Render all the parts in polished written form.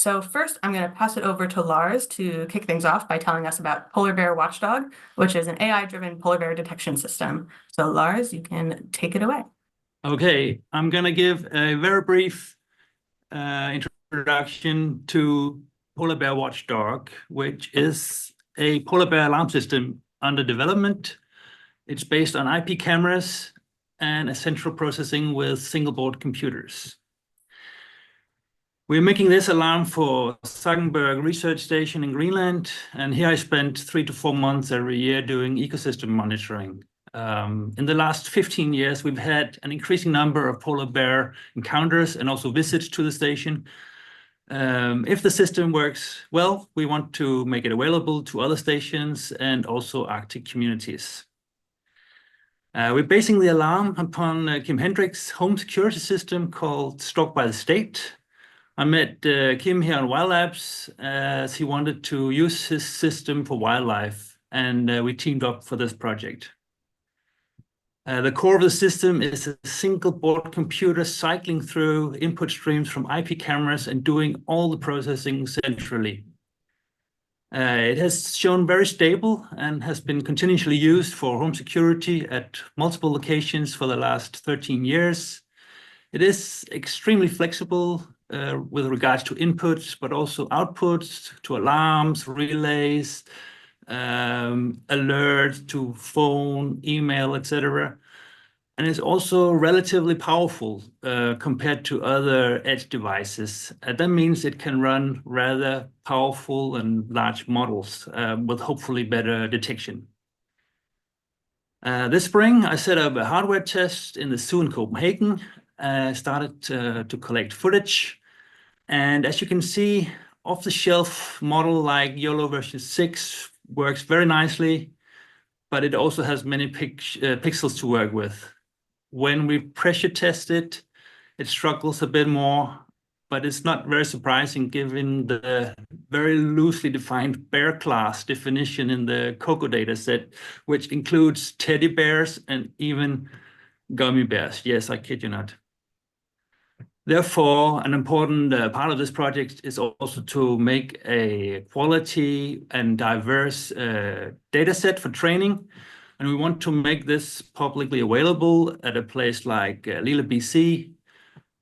So first, I'm going to pass it over to Lars to kick things off by telling us about PolarBearWatchDog, which is an AI-driven polar bear detection system. So Lars, you can take it away. Okay, I'm going to give a very brief introduction to PolarBearWatchDog, which is a polar bear alarm system under development. It's based on IP cameras and a central processing with single-board computers. We're making this alarm for Sagenberg Research Station in Greenland, and here I spent 3 to 4 months every year doing ecosystem monitoring. In the last 15 years, we've had an increasing number of polar bear encounters and also visits to the station. If the system works well, we want to make it available to other stations and also Arctic communities. We're basing the alarm upon Kim Hendricks' home security system called Stalk by the State. I met Kim here on WILDLABS as he wanted to use his system for wildlife, and we teamed up for this project. The core of the system is a single board computer cycling through input streams from IP cameras and doing all the processing centrally. It has shown very stable and has been continuously used for home security at multiple locations for the last 13 years. It is extremely flexible with regards to inputs, but also outputs to alarms, relays, alert to phone, email, etc. And it's also relatively powerful compared to other edge devices. That means it can run rather powerful and large models with hopefully better detection. This spring, I set up a hardware test in the zoo in Copenhagen. Started to collect footage. And as you can see, off-the-shelf model like YOLO version 6 works very nicely, but it also has many pixels to work with. When we pressure test it, it struggles a bit more, but it's not very surprising given the very loosely defined bear class definition in the COCO dataset, which includes teddy bears and even gummy bears. Yes, I kid you not. Therefore, an important part of this project is also to make a quality and diverse data set for training. And we want to make this publicly available at a place like Lille, BC.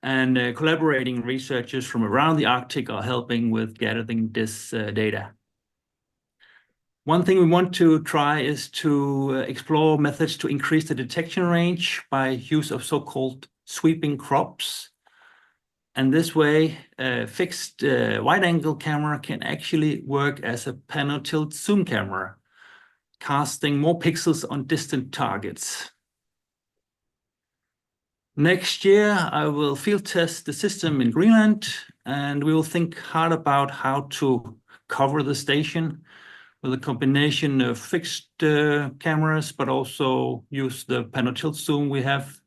And collaborating researchers from around the Arctic are helping with gathering this data. One thing we want to try is to explore methods to increase the detection range by use of so-called sweeping crops. And this way, a fixed wide-angle camera can actually work as a panel tilt zoom camera, casting more pixels on distant targets. Next year, I will field test the system in Greenland, and we will think hard about how to cover the station with a combination of fixed cameras, but also use the panel tilt zoom we have.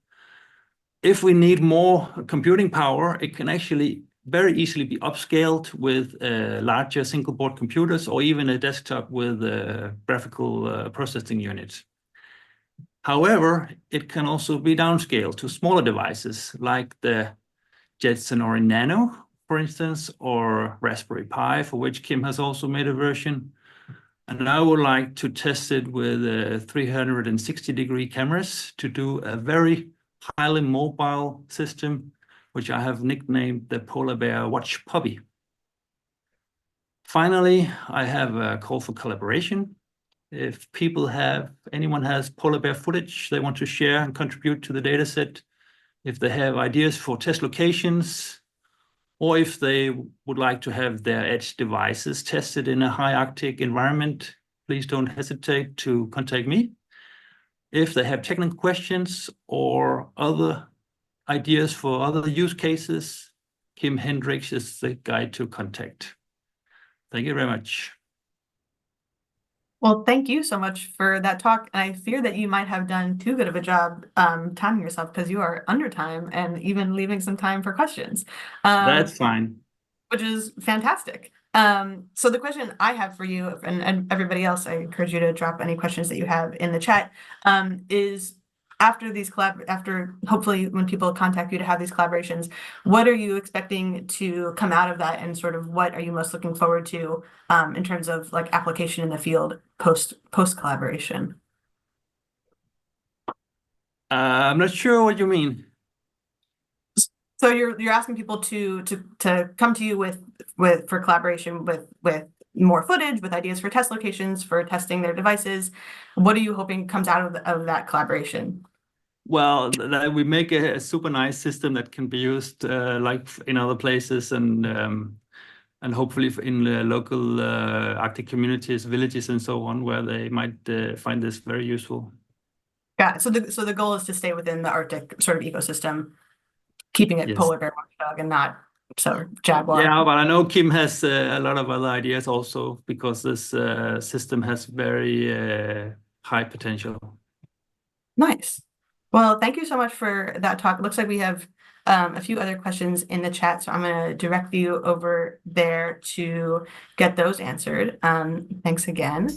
If we need more computing power, it can actually very easily be upscaled with larger single board computers or even a desktop with graphical processing units. However, it can also be downscaled to smaller devices like the Jetson or Nano, for instance, or Raspberry Pi, for which Kim has also made a version. And I would like to test it with 360-degree cameras to do a very highly mobile system, which I have nicknamed the Polar Bear Watch Puppy. Finally, I have a call for collaboration. If anyone has polar bear footage they want to share and contribute to the dataset, if they have ideas for test locations, or if they would like to have their edge devices tested in a high Arctic environment, please don't hesitate to contact me. If they have technical questions or other ideas for other use cases, Kim Hendricks is the guy to contact. Thank you very much. Well, thank you so much for that talk. And I fear that you might have done too good of a job timing yourself because you are under time and even leaving some time for questions. That's fine. Which is fantastic. So the question I have for you and everybody else, I encourage you to drop any questions that you have in the chat, is after these after hopefully when people contact you to have these collaborations, what are you expecting to come out of that, and sort of what are you most looking forward to in terms of like application in the field post collaboration? I'm not sure what you mean. So you're asking people to come to you with for collaboration with more footage, with ideas for test locations, for testing their devices. What are you hoping comes out of that collaboration? Well, that we make a super nice system that can be used like in other places, and hopefully in the local Arctic communities, villages, and so on, where they might find this very useful. Yeah. So the goal is to stay within the Arctic sort of ecosystem, keeping it Yes. polar bear watchdog and not jaguar. Yeah, but I know Kim has a lot of other ideas also, because this system has very high potential. Nice. Well, thank you so much for that talk. It looks like we have a few other questions in the chat, so I'm going to direct you over there to get those answered. Thanks again.